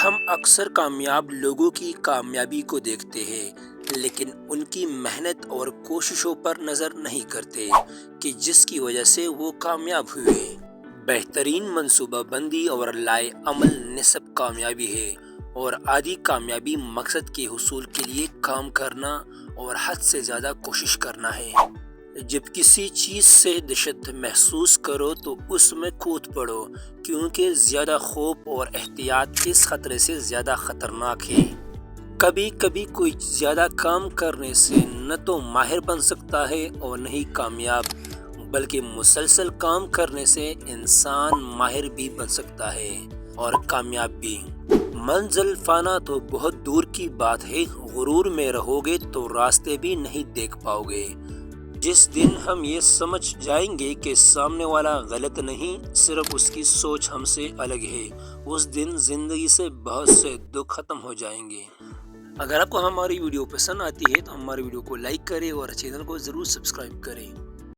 ہم اکثر کامیاب لوگوں کی کامیابی کو دیکھتے ہیں لیکن ان کی محنت اور کوششوں پر نظر نہیں کرتے کہ جس کی وجہ سے وہ کامیاب ہوئے۔ بہترین منصوبہ بندی اور لائے عمل نصب کامیابی ہے اور آدھی کامیابی مقصد کے حصول کے لیے کام کرنا اور حد سے زیادہ کوشش کرنا ہے۔ جب کسی چیز سے دہشت محسوس کرو تو اس میں کود پڑو، کیونکہ زیادہ خوف اور احتیاط اس خطرے سے زیادہ خطرناک ہے۔ کبھی کبھی کوئی زیادہ کام کرنے سے نہ تو ماہر بن سکتا ہے اور نہ ہی کامیاب، بلکہ مسلسل کام کرنے سے انسان ماہر بھی بن سکتا ہے اور کامیاب بھی۔ منزل پانا تو بہت دور کی بات ہے، غرور میں رہو گے تو راستے بھی نہیں دیکھ پاؤ گے۔ جس دن ہم یہ سمجھ جائیں گے کہ سامنے والا غلط نہیں، صرف اس کی سوچ ہم سے الگ ہے، اس دن زندگی سے بہت سے دکھ ختم ہو جائیں گے۔ اگر آپ کو ہماری ویڈیو پسند آتی ہے تو ہماری ویڈیو کو لائک کریں اور چینل کو ضرور سبسکرائب کریں۔